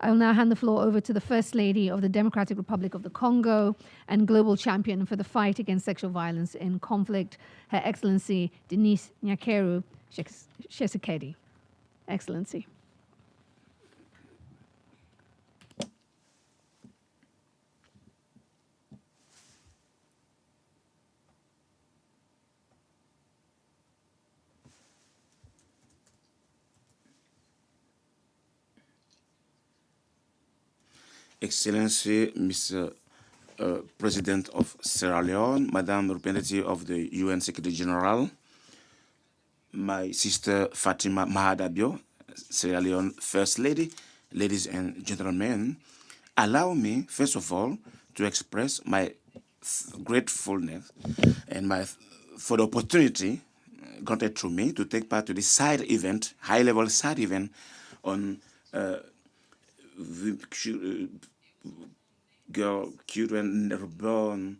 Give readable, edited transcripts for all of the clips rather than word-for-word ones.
I will now hand the floor over to the First Lady of the Democratic Republic of the Congo and Global Champion for the fight against sexual violence in conflict, Her Excellency Denise Nyakeru Tshisekedi. Excellency. Excellency, Mr. President of Sierra Leone, Madame Representative of the UN Secretary General, my sister Fatima Mahadabio, Sierra Leone First Lady, ladies and gentlemen, allow me, first of all, to express my gratefulness and for the opportunity granted to me to take part to this side event, high-level side event on children reborn,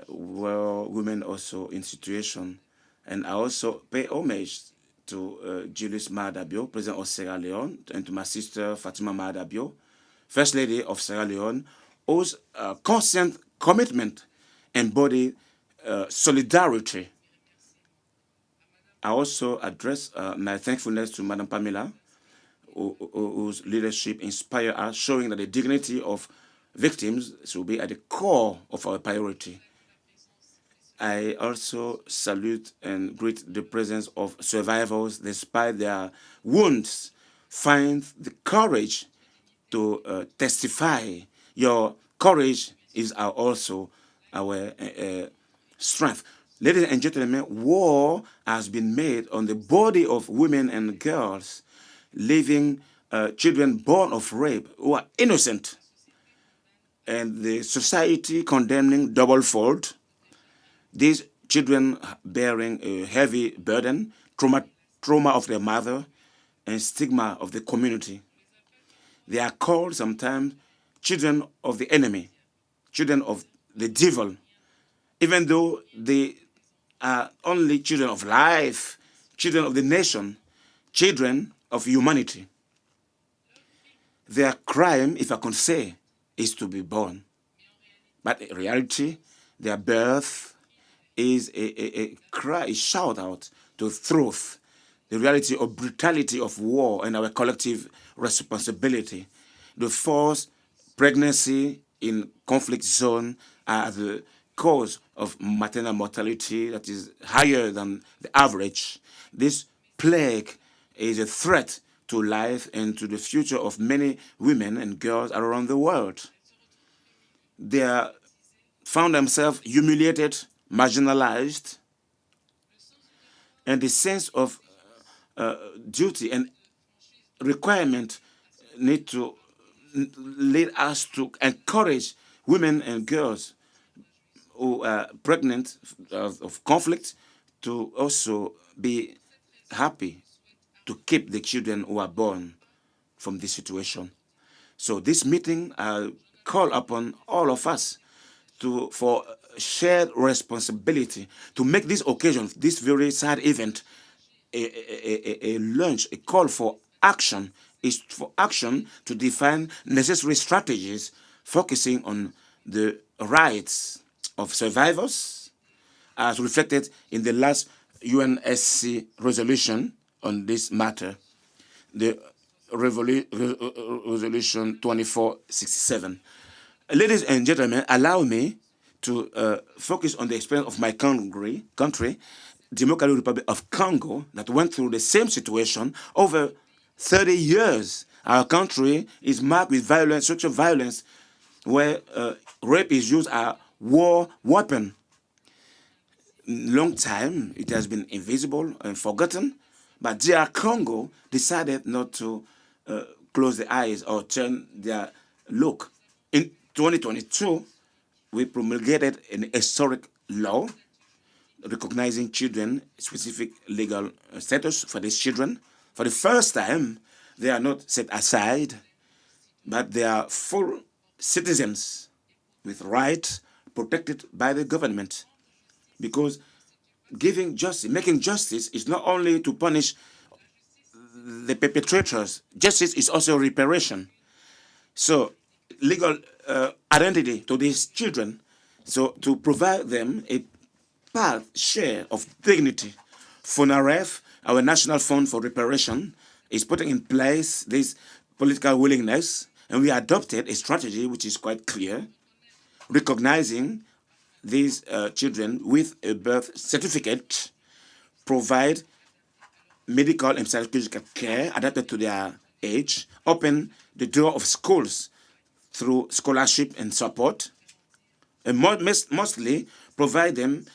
women also in situation. And I also pay homage to Julius Mahadabio, President of Sierra Leone, and to my sister Fatima Mahadabio, First Lady of Sierra Leone, whose constant commitment embody solidarity. I also address my thankfulness to Madam Pamela, whose leadership inspires us, showing that the dignity of victims should be at the core of our priority. I also salute and greet the presence of survivors despite their wounds. Find the courage to testify. Your courage is also our strength. Ladies and gentlemen, war has been made on the body of women and girls, leaving children born of rape who are innocent, and the society condemning double fault. These children bearing a heavy burden, trauma of their mother, and stigma of the community. They are called sometimes children of the enemy, children of the devil, even though they are only children of life, children of the nation, children of humanity. Their crime, if I can say, is to be born. But in reality, their birth is a cry, a shout out to truth, the reality of brutality of war and our collective responsibility. The forced pregnancy in conflict zone are the cause of maternal mortality that is higher than the average. This plague is a threat to life and to the future of many women and girls around the world. They are found themselves humiliated, marginalized, and the sense of duty and requirement need to lead us to encourage women and girls who are pregnant of conflict to also be happy to keep the children who are born from this situation. So this meeting call upon all of us for shared responsibility to make this occasion, this very sad event, a launch, a call for action, is for action to define necessary strategies focusing on the rights of survivors as reflected in the last UNSC resolution on this matter, the resolution 2467. Ladies and gentlemen, allow me to focus on the experience of my country, Democratic Republic of Congo, that went through the same situation over 30 years. Our country is marked with violence, social violence, where rape is used as a war weapon. Long time, it has been invisible and forgotten, but DR Congo decided not to close their eyes or turn their look. In 2022, we promulgated an historic law recognizing children specific legal status for these children. For the first time, they are not set aside, but they are full citizens with rights protected by the government. Because giving justice, making justice is not only to punish the perpetrators. Justice is also reparation. So legal identity to these children, so to provide them a part, share of dignity. FUNAREF, our National Fund for Reparation, is putting in place this political willingness, and we adopted a strategy which is quite clear, recognizing these children with a birth certificate, provide medical and psychological care adapted to their age, open the door of schools through scholarship and support, and mostly provide them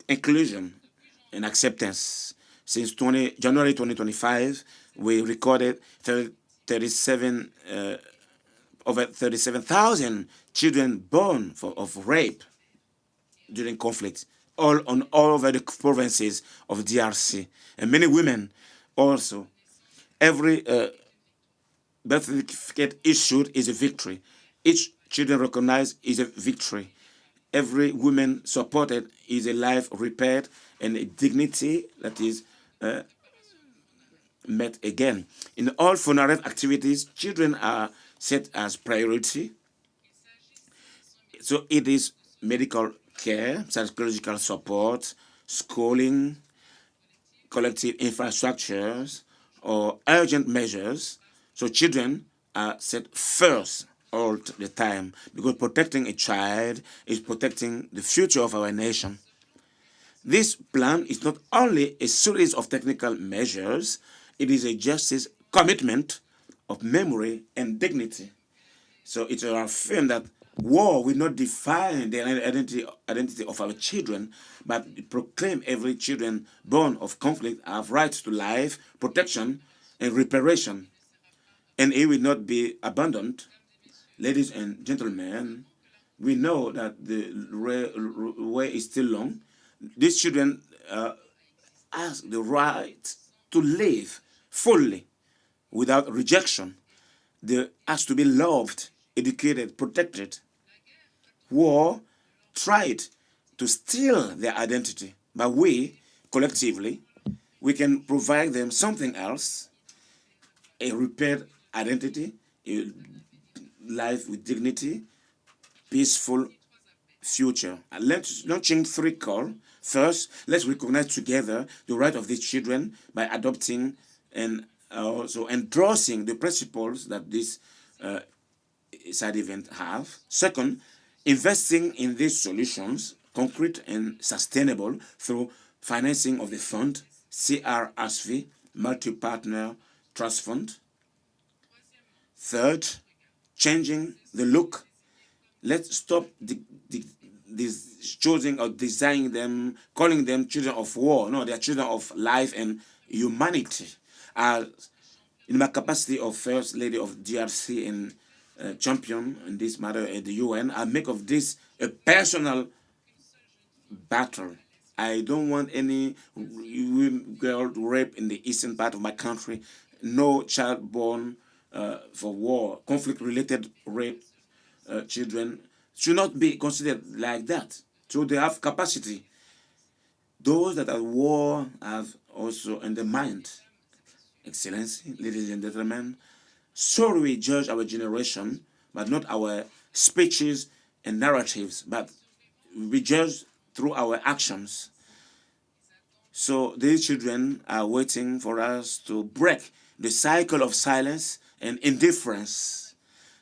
inclusion and acceptance. Since January 2025, we recorded over 37,000 children born of rape during conflict, all over the provinces of DRC, and many women also. Every birth certificate issued is a victory. Each children recognized is a victory. Every woman supported is a life repaired and a dignity that is met again. In all FUNAREF activities, children are set as priority. So it is medical care, psychological support, schooling, collective infrastructures, or urgent measures. So children are set first all the time, because protecting a child is protecting the future of our nation. This plan is not only a series of technical measures, it is a justice commitment of memory and dignity. So it will affirm that war will not define the identity of our children, but it proclaim every children born of conflict have rights to life, protection, and reparation. And it will not be abandoned. Ladies and gentlemen, we know that the way is still long. These children have the right to live fully without rejection. They have to be loved, educated, protected. War tried to steal their identity, but we, collectively, we can provide them something else, a repaired identity, a life with dignity, peaceful future. And let's launching 3 calls. First, let's recognize together the right of these children by adopting and also endorsing the principles that this side event have. Second, investing in these solutions, concrete and sustainable, through financing of the fund, CRSV, Multi-Partner Trust Fund. Third, changing the look. Let's stop this choosing or designing them, calling them children of war. No, they are children of life and humanity. In my capacity of First Lady of DRC and champion in this matter at the UN, I make of this a personal battle. I don't want any girl raped in the eastern part of my country. No child born for war, conflict-related rape children should not be considered like that. So they have capacity. Those that are at war have also in the mind. Excellency, ladies and gentlemen, so we judge our generation, but not our speeches and narratives, but we judge through our actions. So these children are waiting for us to break the cycle of silence and indifference.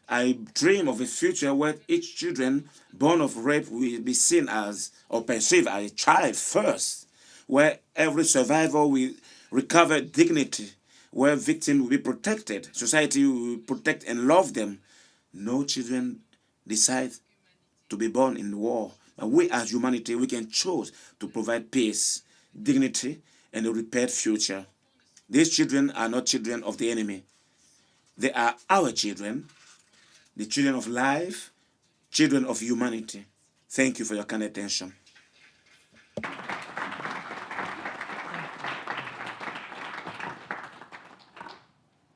I dream of a future where each children born of rape will be seen as or perceived as a child first, where every survivor will recover dignity, where victims will be protected, society will protect and love them. No children decide to be born in war, but we as humanity, we can choose to provide peace, dignity, and a repaired future. These children are not children of the enemy. They are our children, the children of life, children of humanity. Thank you for your kind attention.